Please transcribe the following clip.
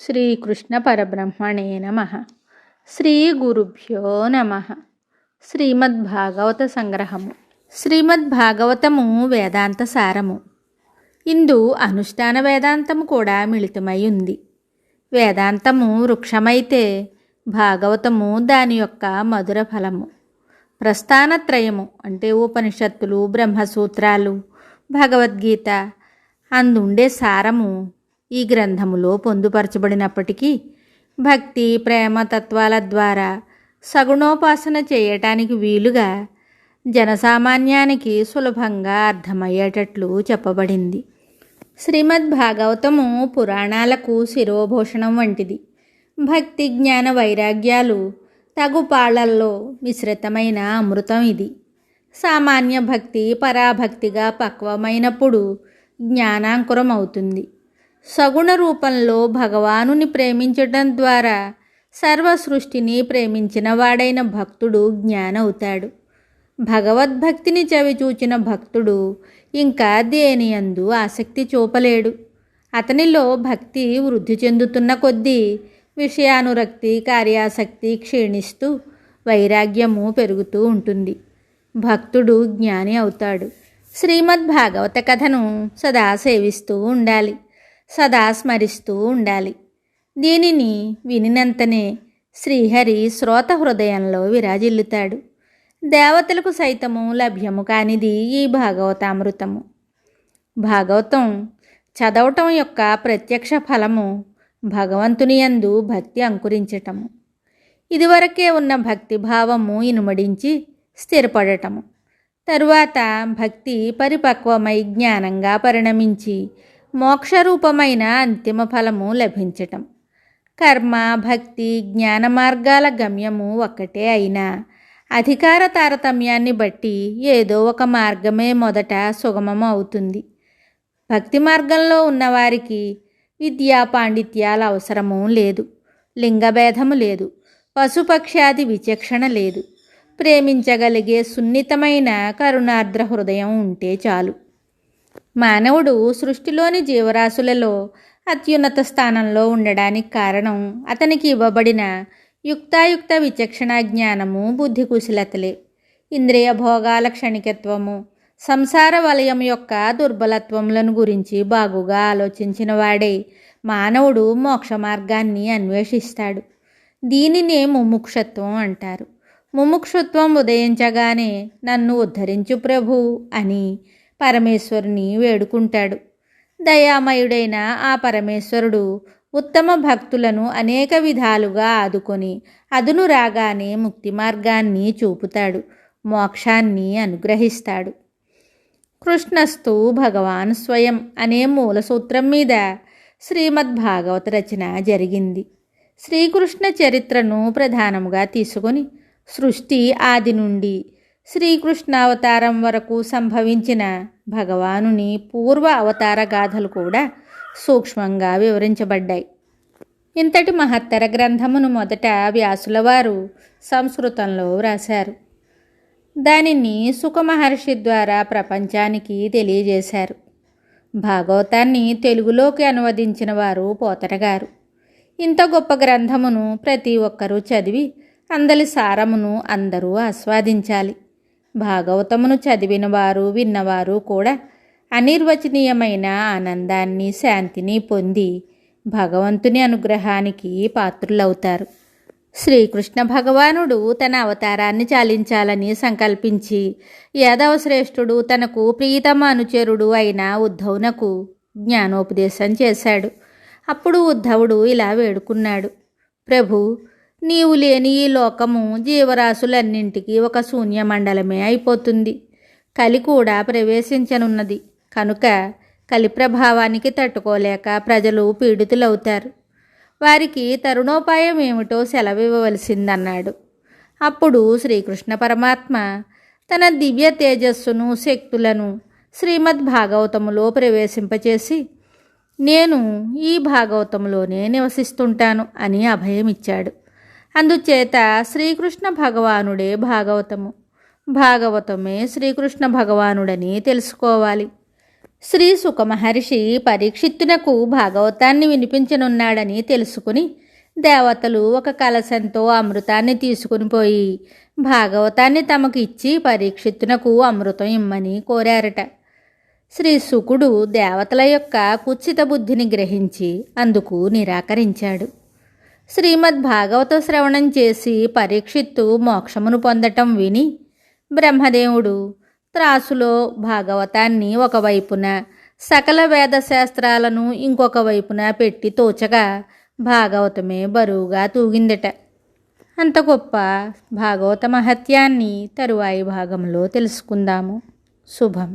శ్రీకృష్ణ పరబ్రహ్మణే నమ. శ్రీ గురుభ్యో నమ. శ్రీమద్భాగవత సంగ్రహము. శ్రీమద్భాగవతము వేదాంత సారము. ఇందు అనుష్ఠాన వేదాంతము కూడా మిళితమై ఉంది. వేదాంతము వృక్షమైతే భాగవతము దాని యొక్క మధుర ఫలము. ప్రస్థానత్రయము అంటే ఉపనిషత్తులు, బ్రహ్మసూత్రాలు, భగవద్గీత అందుండే సారము ఈ గ్రంథములో పొందుపరచబడినప్పటికీ భక్తి, ప్రేమ తత్వాల ద్వారా సగుణోపాసన చేయటానికి వీలుగా జనసామాన్యానికి సులభంగా అర్థమయ్యేటట్లు చెప్పబడింది. శ్రీమద్భాగవతము పురాణాలకు శిరోభూషణం వంటిది. భక్తి, జ్ఞాన, వైరాగ్యాలు తగు పాళ్లల్లో మిశ్రితమైన అమృతం ఇది. సామాన్య భక్తి పరాభక్తిగా పక్వమైనప్పుడు జ్ఞానాంకురం అవుతుంది. సగుణ రూపంలో భగవానుని ప్రేమించటం ద్వారా సర్వ సృష్టిని ప్రేమించిన వాడైన భక్తుడు జ్ఞానవుతాడు. భగవద్భక్తిని చవిచూచిన భక్తుడు ఇంకా దేని యందు ఆసక్తి చూపలేడు. అతనిలో భక్తి వృద్ధి చెందుతున్న కొద్దీ విషయానురక్తి, కార్యాసక్తి క్షీణిస్తూ వైరాగ్యము పెరుగుతూ ఉంటుంది. భక్తుడు జ్ఞాని అవుతాడు. శ్రీమద్భాగవత కథను సదా సేవిస్తూ ఉండాలి, సదా స్మరిస్తూ ఉండాలి. దీనిని వినినంతనే శ్రీహరి శ్రోత హృదయంలో విరాజిల్లుతాడు. దేవతలకు సైతము లభ్యము కానిది ఈ భాగవతామృతము. భాగవతం చదవటం యొక్క ప్రత్యక్ష ఫలము భగవంతుని యందు భక్తి అంకురించటము. ఇదివరకే ఉన్న భక్తిభావము ఇనుమడించి స్థిరపడటము. తరువాత భక్తి పరిపక్వమై జ్ఞానంగా పరిణమించి మోక్షరూపమైన అంతిమ ఫలము లభించటం. కర్మ, భక్తి, జ్ఞాన మార్గాల గమ్యము ఒక్కటే అయినా అధికార తారతమ్యాన్ని బట్టి ఏదో ఒక మార్గమే మొదట సుగమము అవుతుంది. భక్తి మార్గంలో ఉన్నవారికి విద్యా పాండిత్యాల అవసరము లేదు, లింగభేదము లేదు, పశుపక్షాది విచక్షణ లేదు. ప్రేమించగలిగే సున్నితమైన కరుణార్ద్ర హృదయం ఉంటే చాలు. మానవుడు సృష్టిలోని జీవరాశులలో అత్యున్నత స్థానంలో ఉండడానికి కారణం అతనికి ఇవ్వబడిన యుక్తాయుక్త విచక్షణ జ్ఞానము, బుద్ధి కుశలతలే. ఇంద్రియ భోగాల క్షణికత్వము, సంసార వలయం యొక్క దుర్బలత్వములను గురించి బాగుగా ఆలోచించిన వాడే మానవుడు మోక్ష మార్గాన్ని అన్వేషిస్తాడు. దీనినే ముముక్షత్వం అంటారు. ముముక్షత్వం ఉదయించగానే నన్ను ఉద్ధరించు ప్రభు అని పరమేశ్వరుని వేడుకుంటాడు. దయామయుడైన ఆ పరమేశ్వరుడు ఉత్తమ భక్తులను అనేక విధాలుగా ఆదుకొని అదును రాగానే ముక్తి మార్గాన్ని చూపుతాడు, మోక్షాన్ని అనుగ్రహిస్తాడు. కృష్ణస్తు భగవాన్ స్వయం అనే మూల సూత్రం మీద శ్రీమద్భాగవత రచన జరిగింది. శ్రీకృష్ణ చరిత్రను ప్రధానముగా తీసుకొని సృష్టి ఆది నుండి శ్రీకృష్ణావతారం వరకు సంభవించిన భగవానుని పూర్వ అవతార గాథలు కూడా సూక్ష్మంగా వివరించబడ్డాయి. ఇంతటి మహత్తర గ్రంథమును మొదట వ్యాసుల వారు సంస్కృతంలో వ్రాశారు. దానిని సుఖ మహర్షి ద్వారా ప్రపంచానికి తెలియజేశారు. భాగవతాన్ని తెలుగులోకి అనువదించిన వారు పోతన గారు. ఇంత గొప్ప గ్రంథమును ప్రతి ఒక్కరూ చదివి అందలి సారమును అందరూ ఆస్వాదించాలి. భాగవతమును చదివిన వారు, విన్నవారు కూడా అనిర్వచనీయమైన ఆనందాన్ని, శాంతిని పొంది భగవంతుని అనుగ్రహానికి పాత్రులవుతారు. శ్రీకృష్ణ భగవానుడు తన అవతారాన్ని చాలించాలని సంకల్పించి యాదవ శ్రేష్ఠుడు తనకు ప్రియతమ అనుచరుడు అయిన ఉద్ధవునకు జ్ఞానోపదేశం చేశాడు. అప్పుడు ఉద్ధవుడు ఇలా వేడుకున్నాడు: ప్రభు, నీవు లేని ఈ లోకము జీవరాశులన్నింటికీ ఒక శూన్యమండలమే అయిపోతుంది. కలి కూడా ప్రవేశించనున్నది కనుక కలి ప్రభావానికి తట్టుకోలేక ప్రజలు పీడితులవుతారు. వారికి తరుణోపాయం ఏమిటో సెలవివ్వవలసిందన్నాడు. అప్పుడు శ్రీకృష్ణ పరమాత్మ తన దివ్య తేజస్సును, శక్తులను శ్రీమద్భాగవతములో ప్రవేశింపచేసి నేను ఈ భాగవతంలోనే నివసిస్తుంటాను అని అభయమిచ్చాడు. అందుచేత శ్రీకృష్ణ భగవానుడే భాగవతము, భాగవతమే శ్రీకృష్ణ భగవానుడని తెలుసుకోవాలి. శ్రీ సుఖమహర్షి పరీక్షిత్తునకు భాగవతాన్ని వినిపించనున్నాడని తెలుసుకుని దేవతలు ఒక కలశంతో అమృతాన్ని తీసుకుని పోయి భాగవతాన్ని తమకు ఇచ్చి పరీక్షిత్తునకు అమృతం ఇమ్మని కోరారట. శ్రీ శుకుడు దేవతల యొక్క కుత్సిత బుద్ధిని గ్రహించి అందుకు నిరాకరించాడు. శ్రీమద్ భాగవత శ్రవణం చేసి పరీక్షిత్తు మోక్షమును పొందటం విని బ్రహ్మదేవుడు త్రాసులో భాగవతాన్ని ఒకవైపున సకల వేదశాస్త్రాలను ఇంకొక వైపున పెట్టి తోచగా భాగవతమే బరువుగా తూగిందట. అంత గొప్ప భాగవత మహత్యాన్ని తరువాయి భాగంలో తెలుసుకుందాము. శుభం.